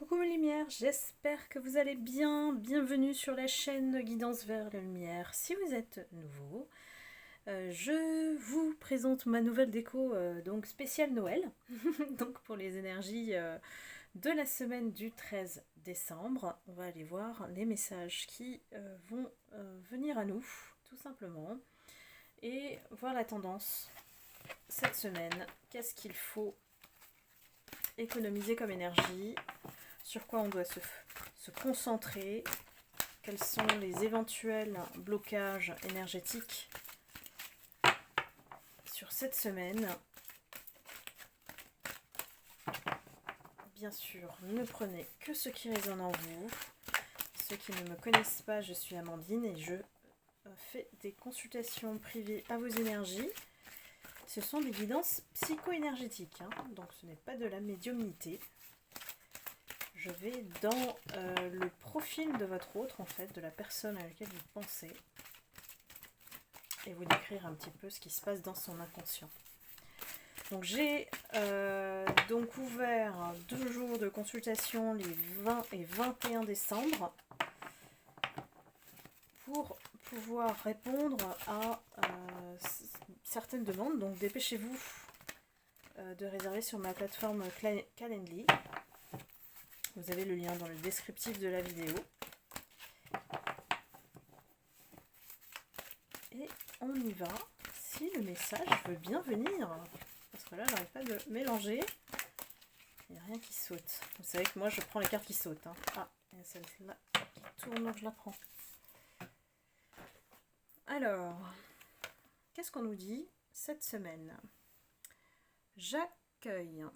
Coucou mes lumières, j'espère que vous allez bien. Bienvenue sur la chaîne Guidance vers la lumière. Si vous êtes nouveau, je vous présente ma nouvelle déco donc spéciale Noël. Donc pour les énergies de la semaine du 13 décembre, on va aller voir les messages qui vont venir à nous, tout simplement, et voir la tendance cette semaine. Qu'est-ce qu'il faut économiser comme énergie, sur quoi on doit se concentrer, quels sont les éventuels blocages énergétiques sur cette semaine. Bien sûr, ne prenez que ce qui résonne en vous. Ceux qui ne me connaissent pas, je suis Amandine et je fais des consultations privées à vos énergies. Ce sont des guidances psycho-énergétiques, hein, donc ce n'est pas de la médiumnité. Je vais dans le profil de votre autre, en fait, de la personne à laquelle vous pensez, et vous décrire un petit peu ce qui se passe dans son inconscient. Donc j'ai donc ouvert 2 jours de consultation les 20 et 21 décembre pour pouvoir répondre à certaines demandes. Donc dépêchez-vous de réserver sur ma plateforme Calendly. Vous avez le lien dans le descriptif de la vidéo. Et on y va, si le message veut bien venir. Parce que là, j'arrive pas de mélanger. Il n'y a rien qui saute. Vous savez que moi, je prends les cartes qui sautent. Hein. Ah, il y a celle-là qui tourne, donc je la prends. Alors, qu'est-ce qu'on nous dit cette semaine ? J'accueille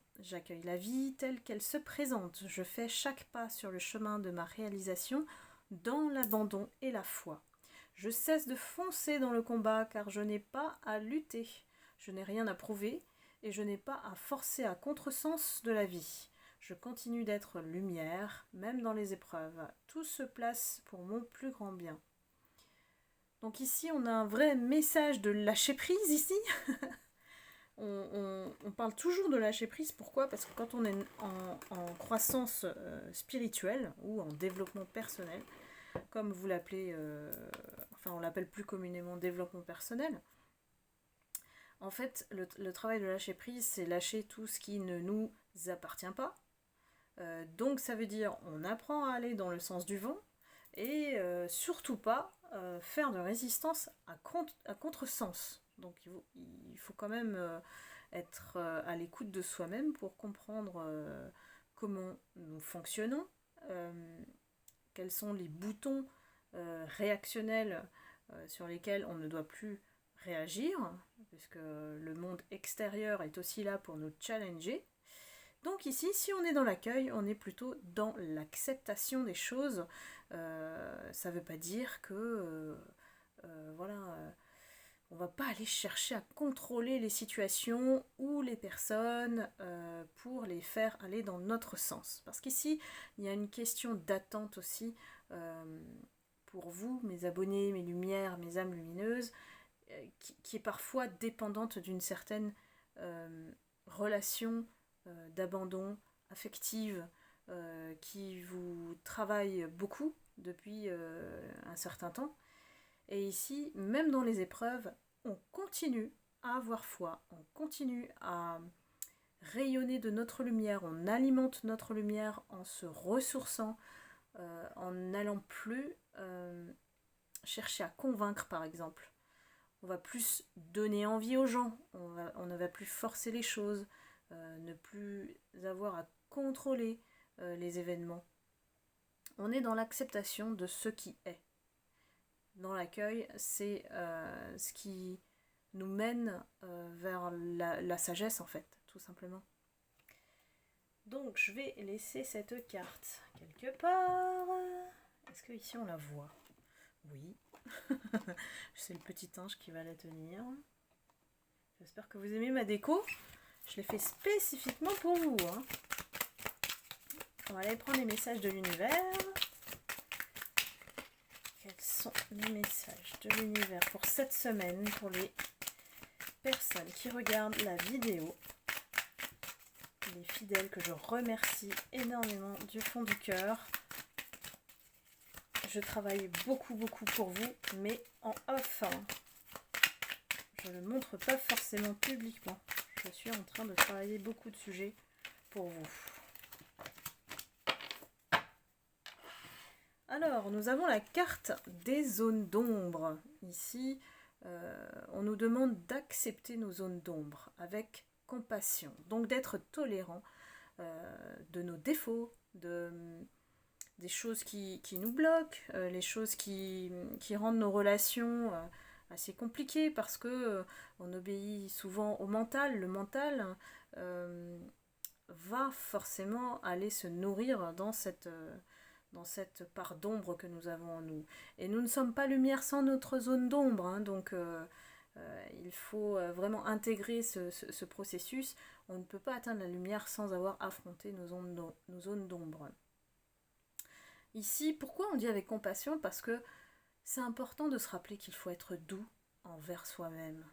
la vie telle qu'elle se présente. Je fais chaque pas sur le chemin de ma réalisation dans l'abandon et la foi. Je cesse de foncer dans le combat car je n'ai pas à lutter. Je n'ai rien à prouver et je n'ai pas à forcer à contresens de la vie. Je continue d'être lumière, même dans les épreuves. Tout se place pour mon plus grand bien. Donc ici, on a un vrai message de lâcher prise ici. On parle toujours de lâcher prise. Pourquoi ? Parce que quand on est en croissance spirituelle ou en développement personnel, comme vous l'appelez, enfin on l'appelle plus communément développement personnel, en fait le travail de lâcher prise, c'est lâcher tout ce qui ne nous appartient pas. Donc ça veut dire on apprend à aller dans le sens du vent et surtout pas faire de résistance à contresens. Donc il faut quand même être à l'écoute de soi-même pour comprendre comment nous fonctionnons, quels sont les boutons réactionnels sur lesquels on ne doit plus réagir, puisque le monde extérieur est aussi là pour nous challenger. Donc ici, si on est dans l'accueil, on est plutôt dans l'acceptation des choses. Ça ne veut pas dire que on ne va pas aller chercher à contrôler les situations ou les personnes pour les faire aller dans notre sens. Parce qu'ici, il y a une question d'attente aussi pour vous, mes abonnés, mes lumières, mes âmes lumineuses, qui est parfois dépendante d'une certaine relation d'abandon affective qui vous travaille beaucoup depuis un certain temps. Et ici, même dans les épreuves, on continue à avoir foi, on continue à rayonner de notre lumière, on alimente notre lumière en se ressourçant, en n'allant plus chercher à convaincre par exemple. On va plus donner envie aux gens, on ne va plus forcer les choses, ne plus avoir à contrôler les événements. On est dans l'acceptation de ce qui est. Dans l'accueil, c'est ce qui nous mène vers la sagesse en fait, tout simplement. Donc je vais laisser cette carte quelque part. Est-ce que ici on la voit ? Oui. C'est le petit ange qui va la tenir. J'espère que vous aimez ma déco. Je l'ai fait spécifiquement pour vous. Hein. On va aller prendre les messages de l'univers. Quels sont les messages de l'univers pour cette semaine, pour les personnes qui regardent la vidéo les fidèles que je remercie énormément du fond du cœur. Je travaille beaucoup pour vous, mais en off. Je ne le montre pas forcément publiquement. Je suis en train de travailler beaucoup de sujets pour vous. Alors, nous avons la carte des zones d'ombre. Ici, on nous demande d'accepter nos zones d'ombre avec compassion. Donc d'être tolérant de nos défauts, des choses qui nous bloquent, les choses qui rendent nos relations assez compliquées parce que on obéit souvent au mental. Le mental va forcément aller se nourrir dans cette part d'ombre que nous avons en nous. Et nous ne sommes pas lumière sans notre zone d'ombre, hein, donc il faut vraiment intégrer ce processus. On ne peut pas atteindre la lumière sans avoir affronté nos zones d'ombre. Ici, pourquoi on dit avec compassion? Parce que c'est important de se rappeler qu'il faut être doux envers soi-même.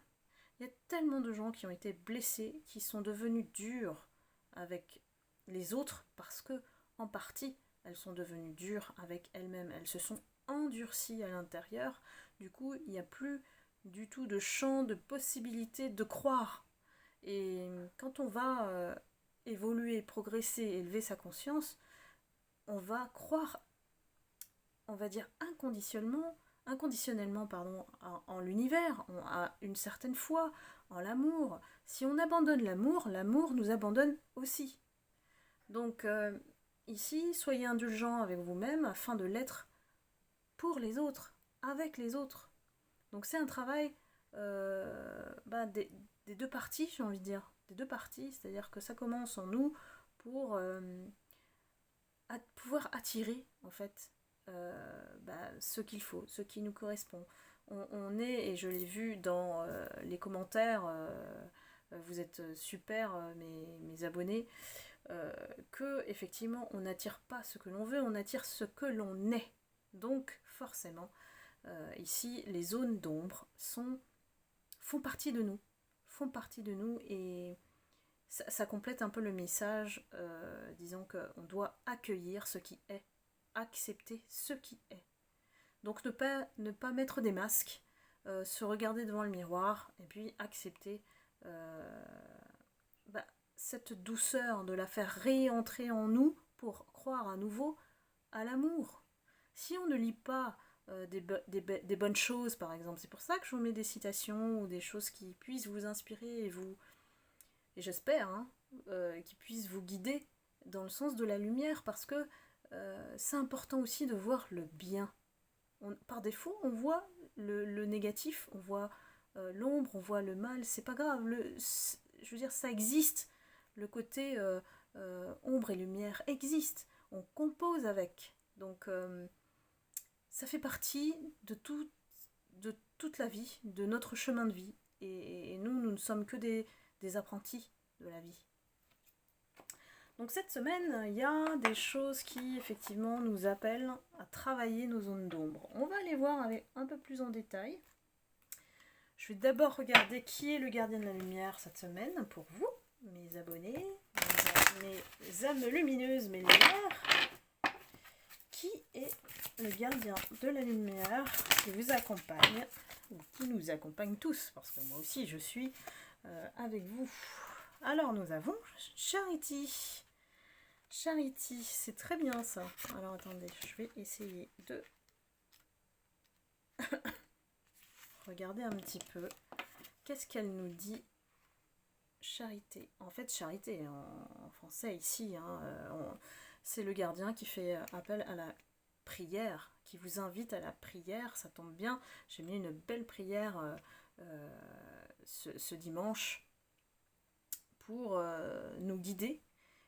Il y a tellement de gens qui ont été blessés, qui sont devenus durs avec les autres parce que, en partie, elles sont devenues dures avec elles-mêmes. Elles se sont endurcies à l'intérieur. Du coup, il n'y a plus du tout de champ, de possibilité de croire. Et quand on va évoluer, progresser, élever sa conscience, on va croire, on va dire inconditionnellement en l'univers, à une certaine foi, en l'amour. Si on abandonne l'amour, l'amour nous abandonne aussi. Donc ici, soyez indulgents avec vous-même afin de l'être pour les autres, avec les autres. Donc c'est un travail des deux parties, j'ai envie de dire. Des deux parties, c'est-à-dire que ça commence en nous pour pouvoir attirer en fait ce qu'il faut, ce qui nous correspond. On est, et je l'ai vu dans les commentaires, vous êtes super mes abonnés, que effectivement on n'attire pas ce que l'on veut, on attire ce que l'on est. Donc forcément, ici les zones d'ombre font partie de nous et ça complète un peu le message, disons qu'on doit accueillir ce qui est, accepter ce qui est. Donc ne pas mettre des masques, se regarder devant le miroir et puis accepter cette douceur de la faire réentrer en nous pour croire à nouveau à l'amour. Si on ne lit pas des bonnes choses, par exemple, c'est pour ça que je vous mets des citations ou des choses qui puissent vous inspirer et j'espère qui puissent vous guider dans le sens de la lumière, parce que c'est important aussi de voir le bien. Par défaut, on voit le négatif, on voit l'ombre, on voit le mal, c'est pas grave. Je veux dire, ça existe. Le côté ombre et lumière existe. On compose avec. Donc, ça fait partie de toute la vie, de notre chemin de vie. Et nous ne sommes que des apprentis de la vie. Donc cette semaine, il y a des choses qui effectivement nous appellent à travailler nos zones d'ombre. On va les voir avec un peu plus en détail. Je vais d'abord regarder qui est le gardien de la lumière cette semaine pour vous, mes abonnés, mes âmes lumineuses, mes lumières. Qui est le gardien de la lumière qui vous accompagne, ou qui nous accompagne tous, parce que moi aussi je suis avec vous. Alors nous avons Charity. Charity, c'est très bien ça. Alors attendez, je vais essayer de regarder un petit peu. Qu'est-ce qu'elle nous dit, Charité? En fait, Charité, en français ici, c'est le gardien qui fait appel à la prière, qui vous invite à la prière. Ça tombe bien, j'ai mis une belle prière ce dimanche pour nous guider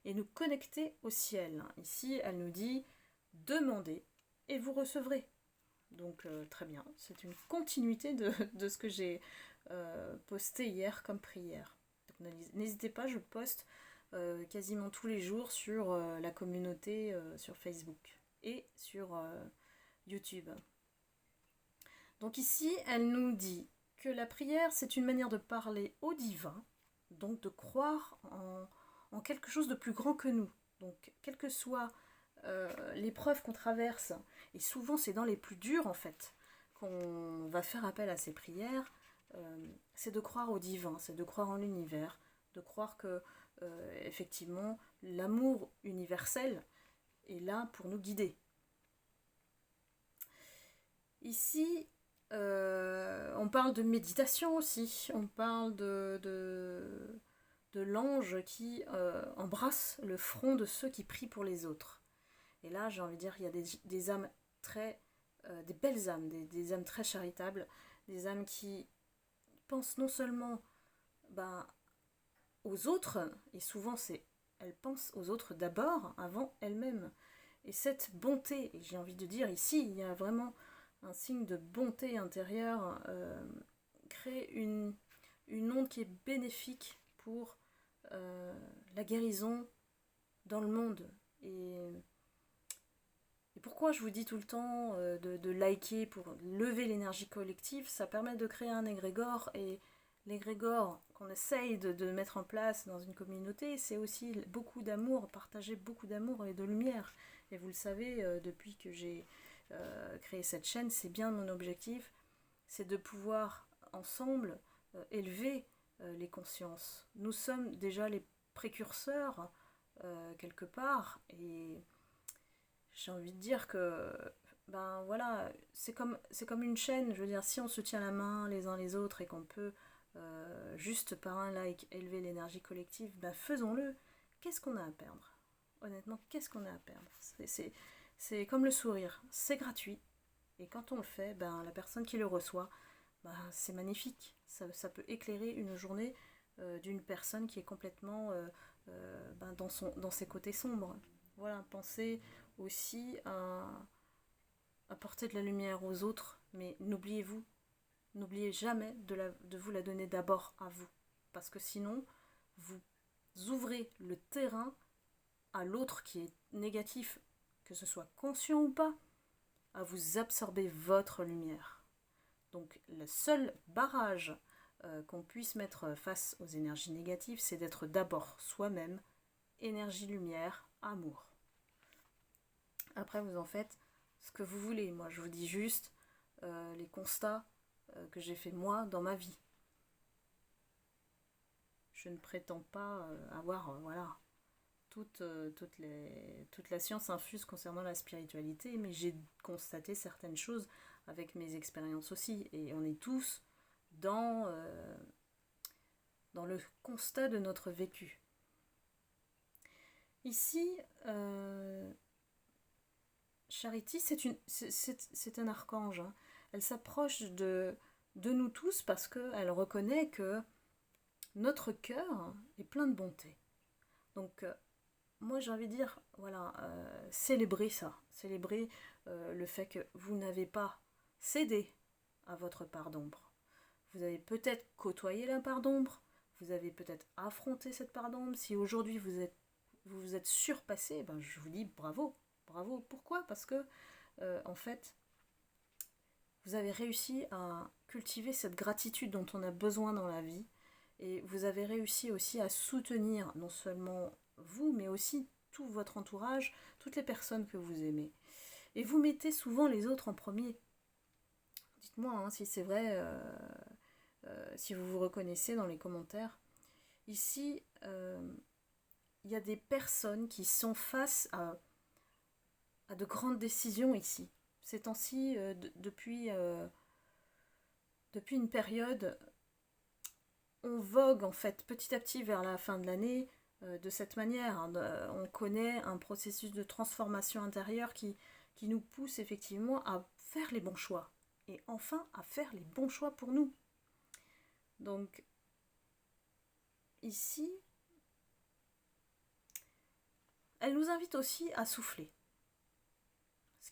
et nous connecter au ciel. Ici, elle nous dit « Demandez et vous recevrez ». Donc très bien, c'est une continuité de ce que j'ai posté hier comme prière. Donc, n'hésitez pas, je poste quasiment tous les jours sur la communauté sur Facebook et sur YouTube. Donc ici, elle nous dit que la prière, c'est une manière de parler au divin, donc de croire en en quelque chose de plus grand que nous. Donc, quelle que soit l'épreuve qu'on traverse, et souvent c'est dans les plus durs en fait, qu'on va faire appel à ces prières, c'est de croire au divin, c'est de croire en l'univers, de croire que effectivement l'amour universel est là pour nous guider. Ici, on parle de méditation aussi, on parle de l'ange qui embrasse le front de ceux qui prient pour les autres. Et là, j'ai envie de dire, il y a des âmes très, des belles âmes, des âmes très charitables, des âmes qui pensent non seulement aux autres, et souvent elles pensent aux autres d'abord, avant elles-mêmes. Et cette bonté, et j'ai envie de dire ici, il y a vraiment un signe de bonté intérieure, crée une onde qui est bénéfique pour la guérison dans le monde. Et pourquoi je vous dis tout le temps de liker pour lever l'énergie collective, ça permet de créer un égrégore, et l'égrégore qu'on essaye de mettre en place dans une communauté, c'est aussi beaucoup d'amour, partager beaucoup d'amour et de lumière. Et vous le savez, depuis que j'ai créé cette chaîne, c'est bien mon objectif, c'est de pouvoir ensemble élever les consciences. Nous sommes déjà les précurseurs quelque part, et j'ai envie de dire que voilà, c'est comme une chaîne. Je veux dire, si on se tient la main les uns les autres et qu'on peut juste par un like élever l'énergie collective, faisons-le. Qu'est-ce qu'on a à perdre? Honnêtement, qu'est-ce qu'on a à perdre? C'est comme le sourire, c'est gratuit, et quand on le fait, la personne qui le reçoit, c'est magnifique. Ça peut éclairer une journée d'une personne qui est complètement dans ses côtés sombres. Voilà, pensez aussi à apporter de la lumière aux autres, mais n'oubliez jamais de vous la donner d'abord à vous, parce que sinon vous ouvrez le terrain à l'autre qui est négatif, que ce soit conscient ou pas, à vous absorber votre lumière. Donc le seul barrage qu'on puisse mettre face aux énergies négatives, c'est d'être d'abord soi-même, énergie, lumière, amour. Après, vous en faites ce que vous voulez. Moi, je vous dis juste les constats que j'ai fait moi dans ma vie. Je ne prétends pas avoir toute la science infuse concernant la spiritualité, mais j'ai constaté certaines choses avec mes expériences aussi. Et on est tous dans le constat de notre vécu. Ici, Charity, c'est un archange. Hein. Elle s'approche de nous tous parce qu'elle reconnaît que notre cœur est plein de bonté. Donc, moi j'ai envie de dire, voilà, célébrez ça. Célébrez le fait que vous n'avez pas cédé à votre part d'ombre. Vous avez peut-être côtoyé la part d'ombre, vous avez peut-être affronté cette part d'ombre. Si aujourd'hui vous vous êtes surpassé, je vous dis bravo. Bravo. Pourquoi? Parce que, en fait, vous avez réussi à cultiver cette gratitude dont on a besoin dans la vie, et vous avez réussi aussi à soutenir non seulement vous, mais aussi tout votre entourage, toutes les personnes que vous aimez. Et vous mettez souvent les autres en premier. Dites-moi si c'est vrai, si vous vous reconnaissez dans les commentaires. Ici, il y a des personnes qui sont face à de grandes décisions ici. Ces temps-ci, depuis une période, on vogue en fait petit à petit vers la fin de l'année de cette manière. On connaît un processus de transformation intérieure qui nous pousse effectivement à faire les bons choix. Et enfin à faire les bons choix pour nous. Donc, ici, elle nous invite aussi à souffler. Ce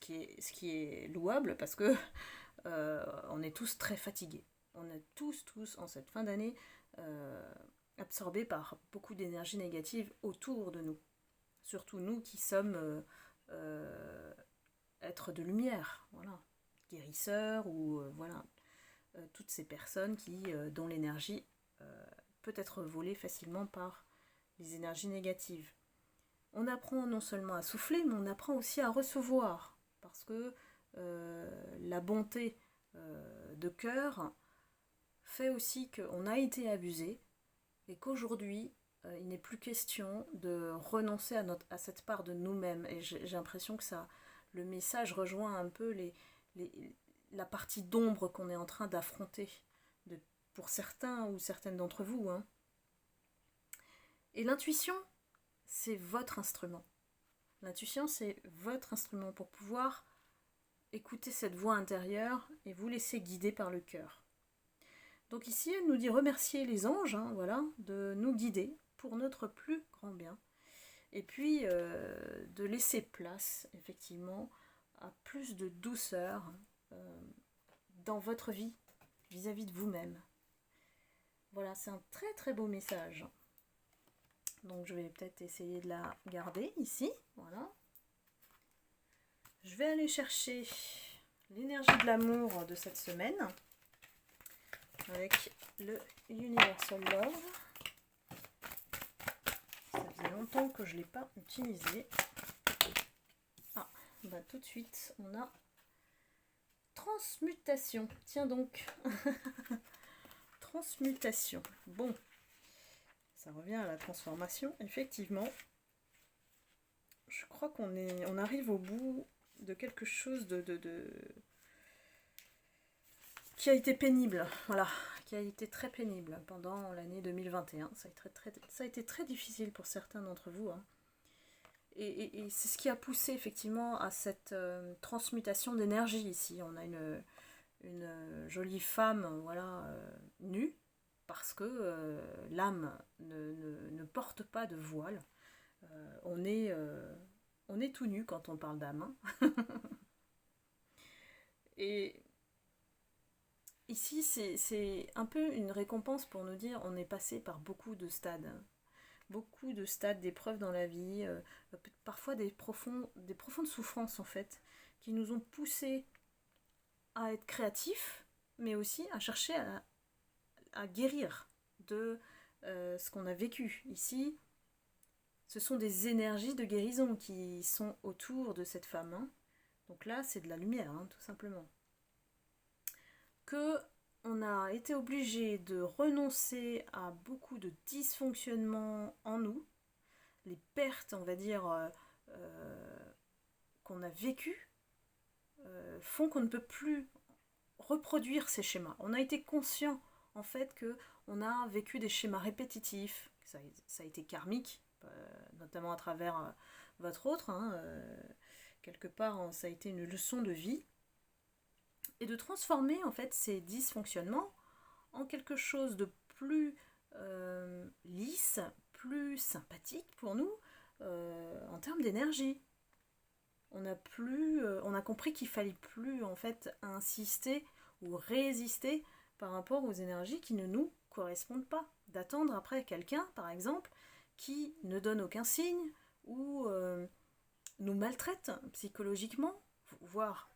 qui est louable parce que on est tous très fatigués. On est tous en cette fin d'année absorbés par beaucoup d'énergie négative autour de nous. Surtout nous qui sommes êtres de lumière, voilà, guérisseurs ou toutes ces personnes dont l'énergie peut être volée facilement par les énergies négatives. On apprend non seulement à souffler, mais on apprend aussi à recevoir, parce que la bonté de cœur fait aussi qu'on a été abusé et qu'aujourd'hui, il n'est plus question de renoncer à cette part de nous-mêmes. Et j'ai l'impression que le message rejoint un peu la partie d'ombre qu'on est en train d'affronter, pour certains ou certaines d'entre vous. Hein. Et l'intuition, c'est votre instrument. L'intuition, c'est votre instrument pour pouvoir écouter cette voix intérieure et vous laisser guider par le cœur. Donc ici, elle nous dit remercier les anges, hein, voilà, de nous guider pour notre plus grand bien. Et puis, de laisser place, effectivement, à plus de douceur dans votre vie, vis-à-vis de vous-même. Voilà, c'est un très très beau message. Donc je vais peut-être essayer de la garder ici, voilà. Je vais aller chercher l'énergie de l'amour de cette semaine avec le Universal Love. Ça faisait longtemps que je ne l'ai pas utilisé. Ah, bah tout de suite, on a transmutation. Tiens donc. Transmutation. Bon, ça revient à la transformation. Effectivement, je crois qu'on arrive au bout de quelque chose qui a été pénible, voilà, qui a été très pénible pendant l'année 2021. Ça a été très difficile pour certains d'entre vous. Hein. Et c'est ce qui a poussé effectivement à cette transmutation d'énergie ici. On a une jolie femme, voilà, nue, parce que l'âme ne porte pas de voile. On est tout nu quand on parle d'âme. Hein. Et ici, c'est un peu une récompense pour nous dire on est passé par beaucoup de stades. Beaucoup de stades d'épreuves dans la vie, parfois des profondes souffrances en fait, qui nous ont poussés à être créatifs, mais aussi à chercher à guérir de ce qu'on a vécu. Ici, ce sont des énergies de guérison qui sont autour de cette femme. Hein. Donc là, c'est de la lumière, hein, tout simplement. Que on a été obligé de renoncer à beaucoup de dysfonctionnements en nous, les pertes, on va dire, qu'on a vécues, font qu'on ne peut plus reproduire ces schémas. On a été conscient, en fait, qu'on a vécu des schémas répétitifs, ça a été karmique, notamment à travers votre autre, hein, quelque part, ça a été une leçon de vie, et de transformer en fait ces dysfonctionnements en quelque chose de plus lisse, plus sympathique pour nous en termes d'énergie. On a compris qu'il fallait plus en fait insister ou résister par rapport aux énergies qui ne nous correspondent pas. D'attendre après quelqu'un, par exemple, qui ne donne aucun signe ou nous maltraite psychologiquement, voire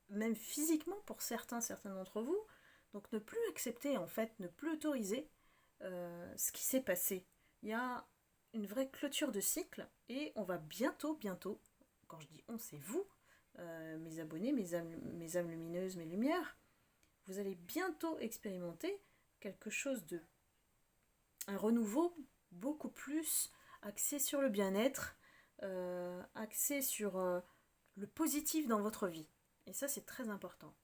même physiquement pour certains d'entre vous. Donc ne plus accepter, en fait, ne plus autoriser ce qui s'est passé. Il y a une vraie clôture de cycle et on va bientôt, quand je dis on, c'est vous, mes abonnés, mes âmes lumineuses, mes lumières, vous allez bientôt expérimenter quelque chose un renouveau beaucoup plus axé sur le bien-être, axé sur le positif dans votre vie. Et ça, c'est très important.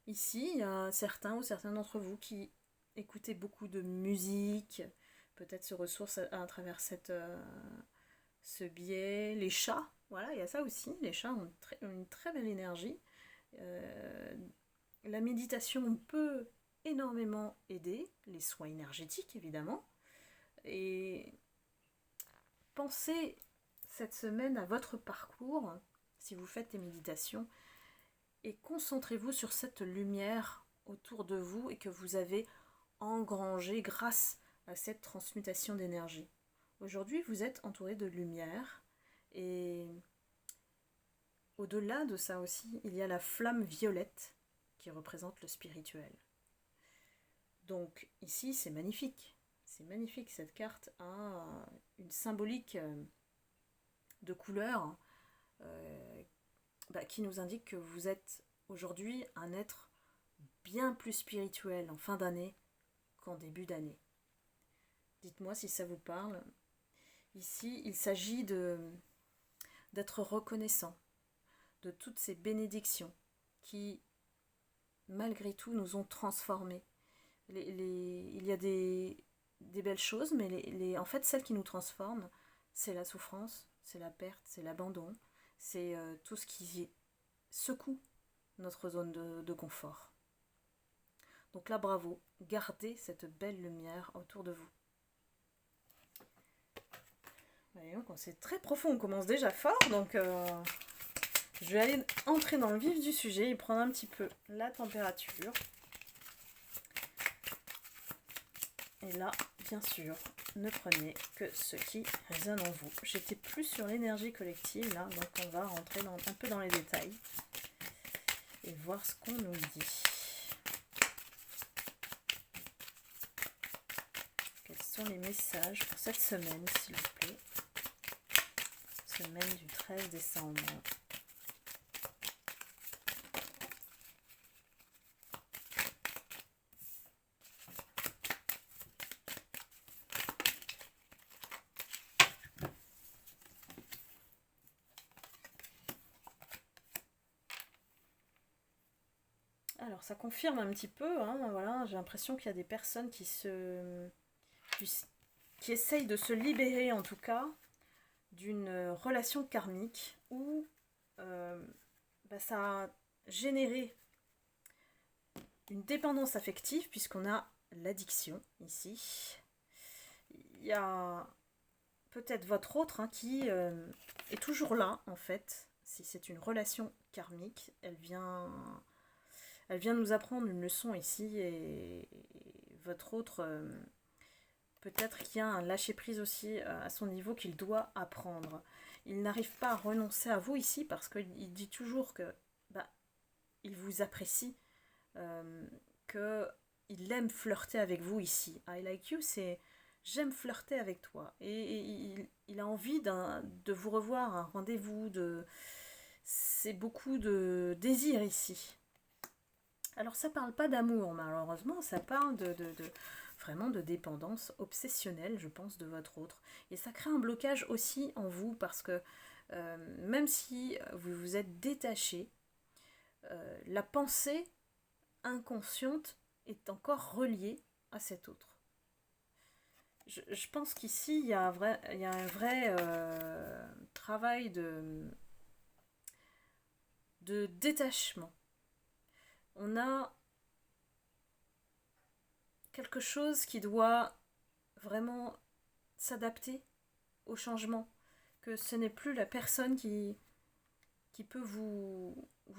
Ici, il y a certains ou certaines d'entre vous qui écoutez beaucoup de musique, peut-être se ressourcent à travers ce biais. Les chats, voilà, il y a ça aussi. Les chats ont une très belle énergie. La méditation peut énormément aider, les soins énergétiques évidemment. Et pensez cette semaine à votre parcours, si vous faites des méditations, et concentrez-vous sur cette lumière autour de vous et que vous avez engrangée grâce à cette transmutation d'énergie. Aujourd'hui, vous êtes entouré de lumière et au-delà de ça aussi, il y a la flamme violette qui représente le spirituel. Donc ici, c'est magnifique. c'est magnifique, cette carte a une symbolique de couleur qui nous indique que vous êtes aujourd'hui un être bien plus spirituel en fin d'année qu'en début d'année. Dites-moi si ça vous parle. Ici, il s'agit d'être reconnaissant de toutes ces bénédictions qui, malgré tout, nous ont transformés. Il y a des belles choses, mais en fait, celles qui nous transforment, c'est la souffrance, c'est la perte, c'est l'abandon, c'est tout ce qui secoue notre zone de confort. Donc là, bravo, gardez cette belle lumière autour de vous. Donc, c'est très profond, on commence déjà fort, donc je vais aller entrer dans le vif du sujet et prendre un petit peu la température. Et là, bien sûr, ne prenez que ce qui résonne en vous. J'étais plus sur l'énergie collective là, donc on va rentrer un peu dans les détails et voir ce qu'on nous dit. Quels sont les messages pour cette semaine, s'il vous plaît? Semaine du 13 décembre. Alors ça confirme un petit peu, hein, voilà, j'ai l'impression qu'il y a des personnes qui essayent de se libérer en tout cas d'une relation karmique où ça a généré une dépendance affective puisqu'on a l'addiction ici. Il y a peut-être votre autre qui est toujours là en fait. Si c'est une relation karmique, elle vient nous apprendre une leçon ici et votre autre peut-être qu'il y a un lâcher-prise aussi à son niveau qu'il doit apprendre. Il n'arrive pas à renoncer à vous ici parce qu'il dit toujours que il vous apprécie, qu'il aime flirter avec vous ici. I like you, c'est j'aime flirter avec toi. Et il a envie de vous revoir, un rendez-vous, c'est beaucoup de désir ici. Alors ça parle pas d'amour malheureusement, ça parle vraiment de dépendance obsessionnelle, je pense, de votre autre. Et ça crée un blocage aussi en vous parce que même si vous vous êtes détaché, la pensée inconsciente est encore reliée à cet autre. Je pense qu'ici, il y a un vrai travail de détachement. On a quelque chose qui doit vraiment s'adapter au changement, que ce n'est plus la personne qui peut vous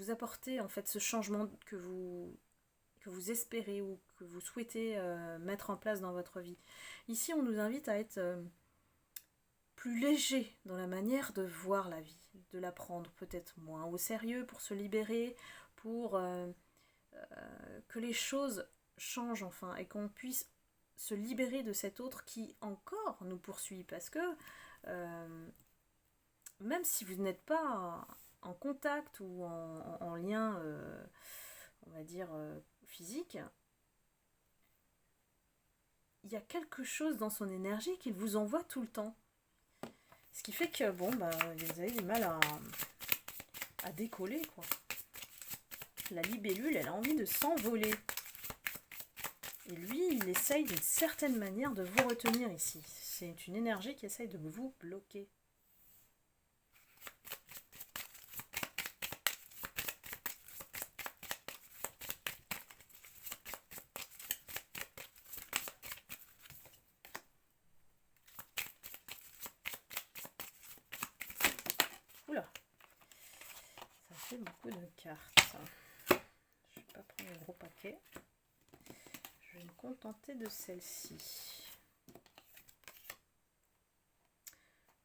apporter en fait ce changement que vous espérez ou que vous souhaitez mettre en place dans votre vie. Ici, on nous invite à être plus léger dans la manière de voir la vie, de la prendre peut-être moins au sérieux pour se libérer, pour que les choses changent enfin et qu'on puisse se libérer de cet autre qui encore nous poursuit parce que même si vous n'êtes pas en contact ou en lien on va dire physique, il y a quelque chose dans son énergie qu'il vous envoie tout le temps, ce qui fait que vous avez du mal à décoller quoi. La libellule, elle a envie de s'envoler. Et lui, il essaye d'une certaine manière de vous retenir ici. C'est une énergie qui essaye de vous bloquer. Oula, ça fait beaucoup de cartes. Je ne vais pas prendre le gros paquet. Je vais me contenter de celle-ci.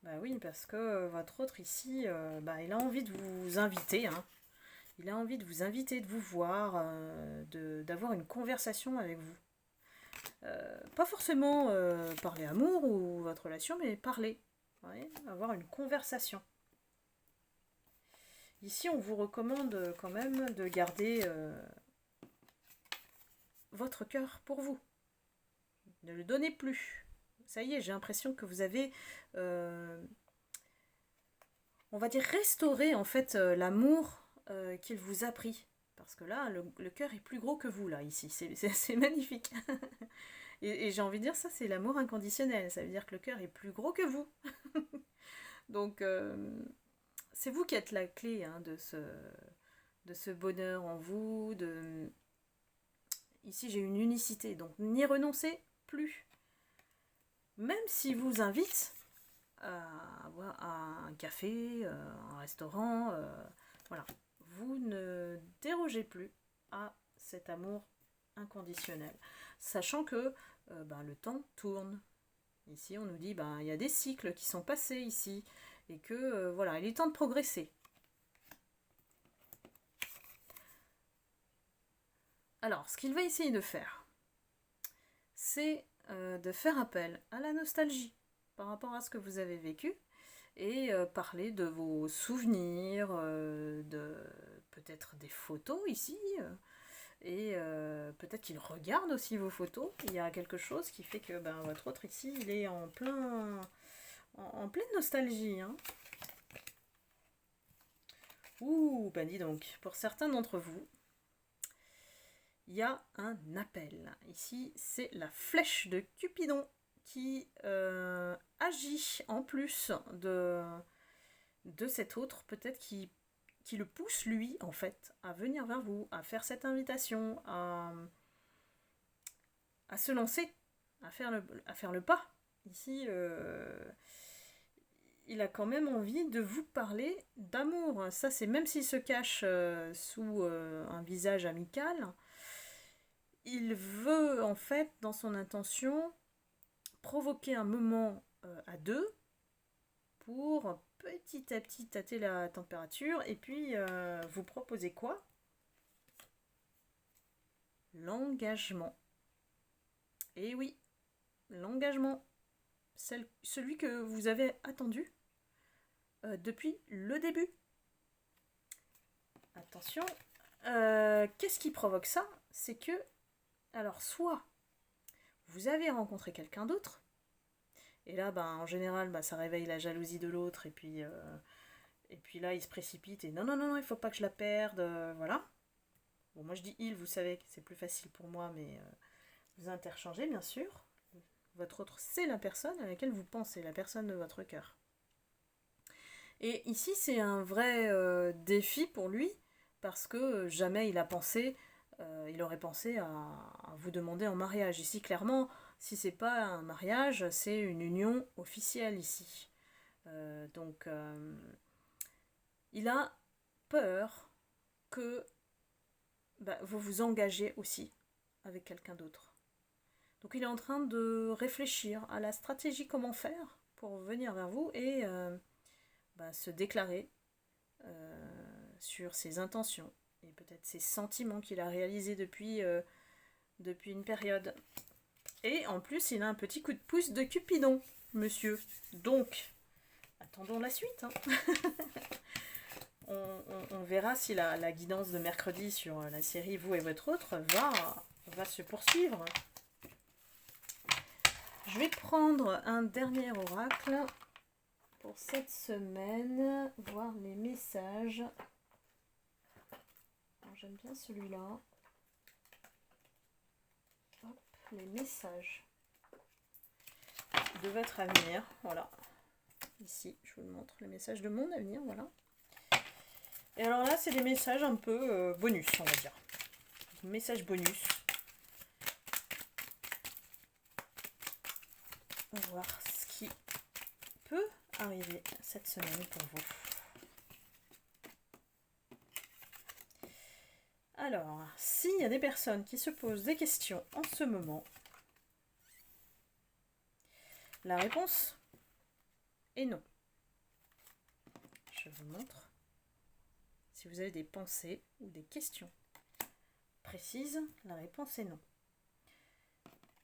Bah oui, parce que votre autre ici, il a envie de vous inviter. Hein. Il a envie de vous inviter, de vous voir, d'avoir une conversation avec vous. Pas forcément parler amour ou votre relation, mais parler. Ouais, avoir une conversation. Ici, on vous recommande quand même de garder votre cœur pour vous. Ne le donnez plus. Ça y est, j'ai l'impression que vous avez, on va dire, restauré en fait l'amour qu'il vous a pris. Parce que là, le cœur est plus gros que vous, là, ici. C'est magnifique. Et j'ai envie de dire, ça, c'est l'amour inconditionnel. Ça veut dire que le cœur est plus gros que vous. Donc, c'est vous qui êtes la clé hein, de ce bonheur en vous. Ici, j'ai une unicité. Donc, n'y renoncez plus. Même si vous invite à un café, un restaurant, voilà. Vous ne dérogez plus à cet amour inconditionnel. Sachant que le temps tourne. Ici, on nous dit il y a des cycles qui sont passés ici et que voilà, il est temps de progresser. Alors, ce qu'il va essayer de faire, c'est de faire appel à la nostalgie par rapport à ce que vous avez vécu et parler de vos souvenirs, de peut-être des photos ici. Et peut-être qu'il regarde aussi vos photos. Il y a quelque chose qui fait que votre autre ici, il est en pleine nostalgie. Hein. Ouh, dis donc, pour certains d'entre vous, il y a un appel. Ici, c'est la flèche de Cupidon qui agit en plus de cet autre, peut-être qui le pousse, lui, en fait, à venir vers vous, à faire cette invitation, à se lancer, à faire le pas. Ici, il a quand même envie de vous parler d'amour. Ça, c'est même s'il se cache sous un visage amical, il veut, en fait, dans son intention, provoquer un moment à deux pour petit à petit tâter la température et puis vous proposer quoi? L'engagement. Et oui, l'engagement. Celui que vous avez attendu depuis le début. Attention, qu'est-ce qui provoque ça? C'est que, alors soit vous avez rencontré quelqu'un d'autre, et là, en général, ça réveille la jalousie de l'autre, et puis là, il se précipite, et non, il faut pas que je la perde, voilà. Bon, moi je dis il, vous savez que c'est plus facile pour moi, mais vous interchangez, bien sûr. Votre autre, c'est la personne à laquelle vous pensez, la personne de votre cœur. Et ici, c'est un vrai défi pour lui, parce que jamais il aurait pensé à vous demander en mariage. Ici, clairement, si c'est pas un mariage, c'est une union officielle ici. Donc, il a peur que vous vous engagez aussi avec quelqu'un d'autre. Donc, il est en train de réfléchir à la stratégie comment faire pour venir vers vous et se déclarer sur ses intentions et peut-être ses sentiments qu'il a réalisés depuis une période. Et en plus, il a un petit coup de pouce de Cupidon, monsieur. Donc, attendons la suite. Hein. on verra si la guidance de mercredi sur la série Vous et votre autre va se poursuivre. Je vais prendre un dernier oracle pour cette semaine, voir les messages. J'aime bien celui-là. Hop, les messages de votre avenir. Voilà. Ici, je vous le montre, les messages de mon avenir, voilà. Et alors là, c'est des messages un peu bonus, on va dire. Messages bonus. On va voir ce qui peut arriver cette semaine pour vous. Alors, s'il y a des personnes qui se posent des questions en ce moment, la réponse est non. Je vous montre. Si vous avez des pensées ou des questions précises, la réponse est non.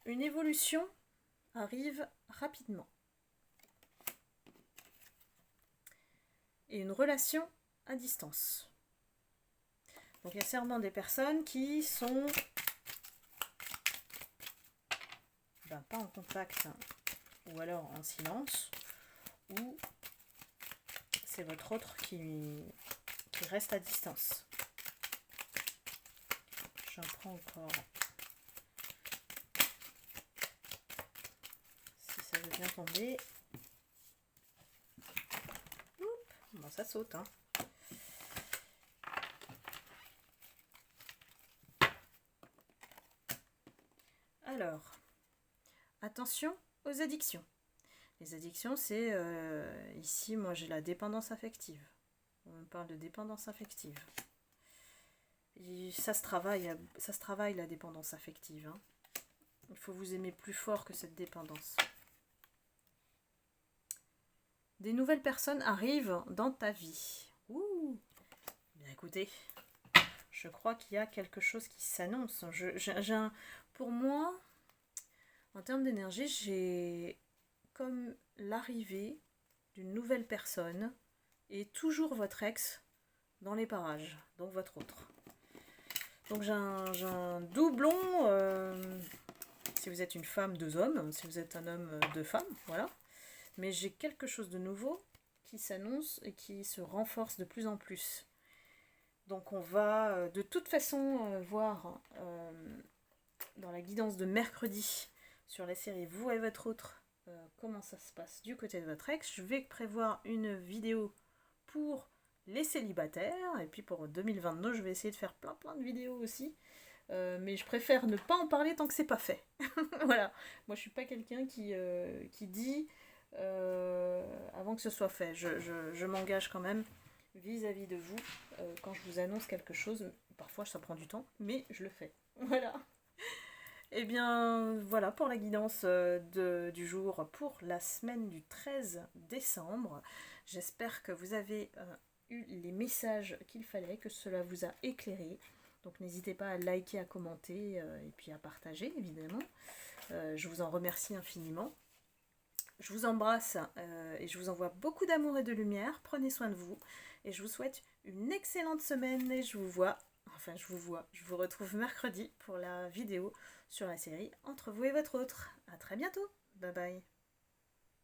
une évolution arrive rapidement. Et une relation à distance. Donc il y a certainement des personnes qui sont pas en contact, ou alors en silence, ou c'est votre autre qui reste à distance. J'en prends encore. Si ça veut bien tomber. Bon, ça saute, hein. Alors, attention aux addictions. Les addictions, c'est ici, moi j'ai la dépendance affective. On parle de dépendance affective. Et ça se travaille la dépendance affective. Hein. Il faut vous aimer plus fort que cette dépendance. Des nouvelles personnes arrivent dans ta vie. Ouh, bien écoutez, je crois qu'il y a quelque chose qui s'annonce. Pour moi, en termes d'énergie, j'ai comme l'arrivée d'une nouvelle personne et toujours votre ex dans les parages, donc votre autre. Donc j'ai un doublon, si vous êtes une femme, 2 hommes, si vous êtes un homme, 2 femmes, voilà. Mais j'ai quelque chose de nouveau qui s'annonce et qui se renforce de plus en plus. Donc on va de toute façon voir dans la guidance de mercredi sur la série Vous et votre autre, comment ça se passe du côté de votre ex. Je vais prévoir une vidéo pour les célibataires, et puis pour 2022 je vais essayer de faire plein de vidéos aussi, mais je préfère ne pas en parler tant que c'est pas fait. Voilà, moi je suis pas quelqu'un qui dit avant que ce soit fait. Je m'engage quand même vis-à-vis de vous quand je vous annonce quelque chose. Parfois ça prend du temps, mais je le fais. Voilà. Et bien voilà pour la guidance du jour pour la semaine du 13 décembre. J'espère que vous avez eu les messages qu'il fallait, que cela vous a éclairé. Donc n'hésitez pas à liker, à commenter et puis à partager évidemment. Je vous en remercie infiniment. Je vous embrasse et je vous envoie beaucoup d'amour et de lumière. Prenez soin de vous et je vous souhaite une excellente semaine et je vous retrouve mercredi pour la vidéo sur la série Entre vous et votre autre. À très bientôt. Bye bye.